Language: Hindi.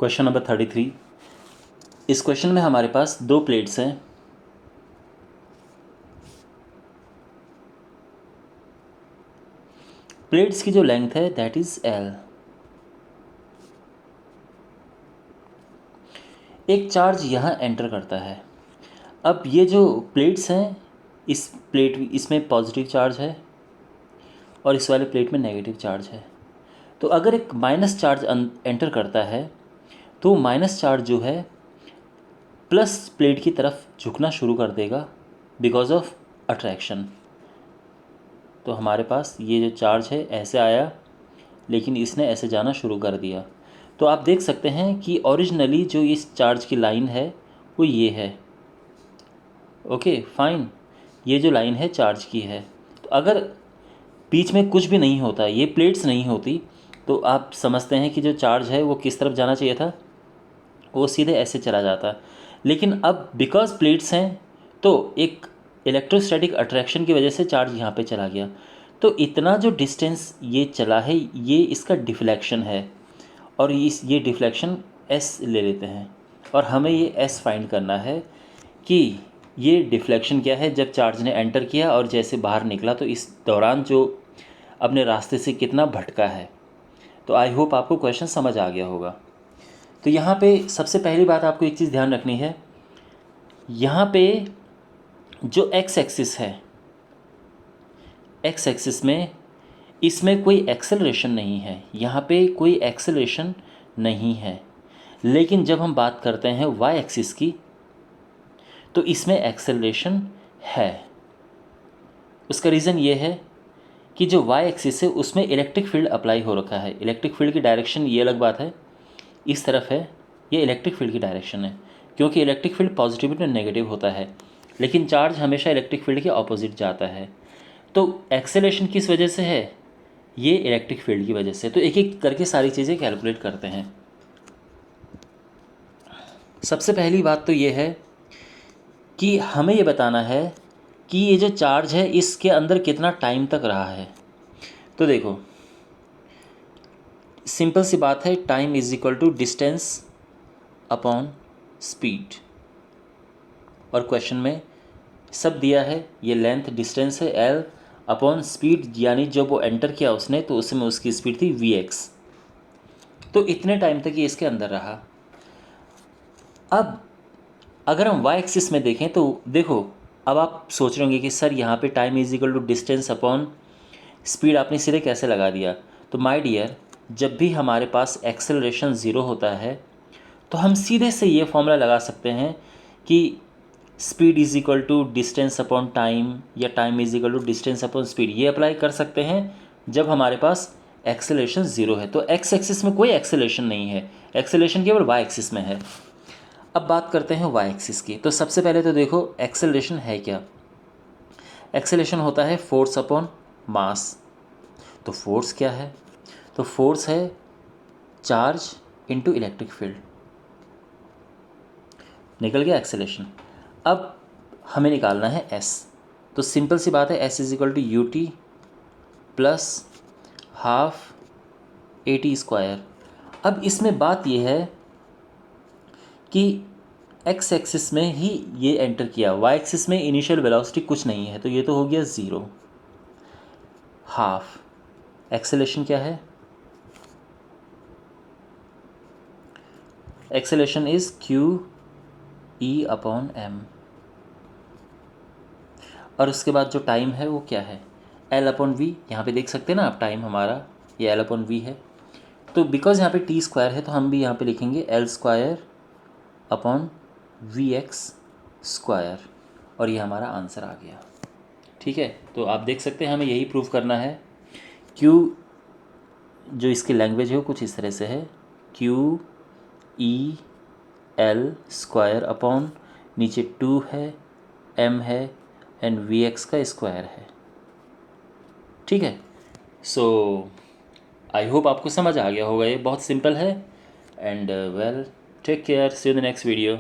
Question number 33। इस क्वेश्चन में हमारे पास दो प्लेट्स हैं। प्लेट्स की जो लेंथ है दैट इज L। एक चार्ज यहाँ एंटर करता है। अब ये जो प्लेट्स हैं, इसमें पॉजिटिव चार्ज है और इस वाले प्लेट में नेगेटिव चार्ज है। तो अगर एक माइनस चार्ज एंटर करता है तो माइनस चार्ज जो है प्लस प्लेट की तरफ झुकना शुरू कर देगा बिकॉज ऑफ अट्रैक्शन। तो हमारे पास ये जो चार्ज है ऐसे आया, लेकिन इसने ऐसे जाना शुरू कर दिया। तो आप देख सकते हैं कि ओरिजिनली जो इस चार्ज की लाइन है वो ये है। ओके फाइन, ये जो लाइन है चार्ज की है। तो अगर बीच में कुछ भी नहीं होता, ये प्लेट्स नहीं होती, तो आप समझते हैं कि जो चार्ज है वो किस तरफ जाना चाहिए था, वो सीधे ऐसे चला जाता। लेकिन अब बिकॉज प्लेट्स हैं तो एक इलेक्ट्रोस्टैटिक अट्रैक्शन की वजह से चार्ज यहाँ पे चला गया। तो इतना जो डिस्टेंस ये चला है ये इसका डिफ्लेक्शन है, और ये डिफ्लेक्शन एस ले लेते हैं। और हमें ये एस फाइंड करना है कि ये डिफ्लेक्शन क्या है जब चार्ज ने एंटर किया और जैसे बाहर निकला, तो इस दौरान जो अपने रास्ते से कितना भटका है। तो आई होप आपको क्वेश्चन समझ आ गया होगा। तो यहाँ पे सबसे पहली बात आपको एक चीज़ ध्यान रखनी है, यहाँ पे जो एक्स एक्सिस है, एक्स एक्सिस में इसमें कोई एक्सेलरेशन नहीं है, यहाँ पे कोई एक्सेलरेशन नहीं है। लेकिन जब हम बात करते हैं वाई एक्सिस की तो इसमें एक्सेलरेशन है। उसका रीज़न ये है कि जो वाई एक्सिस है उसमें इलेक्ट्रिक फील्ड अप्लाई हो रखा है। इलेक्ट्रिक फील्ड की डायरेक्शन ये अलग बात है, इस तरफ है, ये इलेक्ट्रिक फील्ड की डायरेक्शन है, क्योंकि इलेक्ट्रिक फील्ड पॉजिटिव और नेगेटिव होता है, लेकिन चार्ज हमेशा इलेक्ट्रिक फील्ड के ऑपोजिट जाता है। तो एक्सेलरेशन किस वजह से है, ये इलेक्ट्रिक फील्ड की वजह से। तो एक एक करके सारी चीज़ें कैलकुलेट करते हैं। सबसे पहली बात तो ये है कि हमें ये बताना है कि ये जो चार्ज है इसके अंदर कितना टाइम तक रहा है। तो देखो सिंपल सी बात है, time is equal to distance upon speed. और क्वेश्चन में सब दिया है, ये लेंथ डिस्टेंस है L अपॉन स्पीड, यानी जब वो एंटर किया उसने तो उसमें उसकी स्पीड थी Vx। तो इतने टाइम तक ये इसके अंदर रहा। अब अगर हम वाई एक्सिस में देखें तो देखो, अब आप सोच रहे होंगे कि सर यहाँ पे time is equal to distance upon speed आपने सीधे कैसे लगा दिया। तो माय डियर, जब भी हमारे पास एक्सेलरेशन ज़ीरो होता है तो हम सीधे से ये फॉर्मूला लगा सकते हैं कि speed is equal to distance upon time, या time is equal to distance upon speed. ये अप्लाई कर सकते हैं जब हमारे पास एक्सेलरेशन ज़ीरो है। तो एक्स एक्सिस में कोई एक्सेलरेशन नहीं है, एक्सेलरेशन केवल वाई एक्सिस में है। अब बात करते हैं वाई एक्सिस की। तो सबसे पहले तो देखो एक्सेलरेशन है क्या। एक्सेलरेशन होता है फोर्स अपॉन मास। तो फोर्स क्या है, तो फोर्स है चार्ज इनटू इलेक्ट्रिक फील्ड। निकल गया एक्सेलरेशन। अब हमें निकालना है एस। तो सिंपल सी बात है, S is equal to U T plus half A T square. अब इसमें बात यह है कि एक्स एक्सिस में ही ये एंटर किया, वाई एक्सिस में इनिशियल वेलोसिटी कुछ नहीं है, तो ये तो हो गया ज़ीरो। हाफ एक्सेलरेशन क्या है, acceleration is Q E upon M. और उसके बाद जो टाइम है वो क्या है, एल अपॉन वी। यहाँ पे देख सकते हैं ना आप, टाइम हमारा ये एल अपॉन वी है। तो बिकॉज यहाँ पे टी स्क्वायर है तो हम भी यहाँ पे लिखेंगे L square upon V X square, और ये हमारा आंसर आ गया। ठीक है, तो आप देख सकते हैं हमें यही प्रूव करना है। क्यू जो इसकी लैंग्वेज है वो कुछ इस तरह से है, Q E L square upon नीचे 2 है, एम है, एंड वी एक्स का स्क्वायर है। ठीक है, सो आई होप आपको समझ आ गया होगा, ये बहुत सिंपल है। And well, take care, see you in the next video.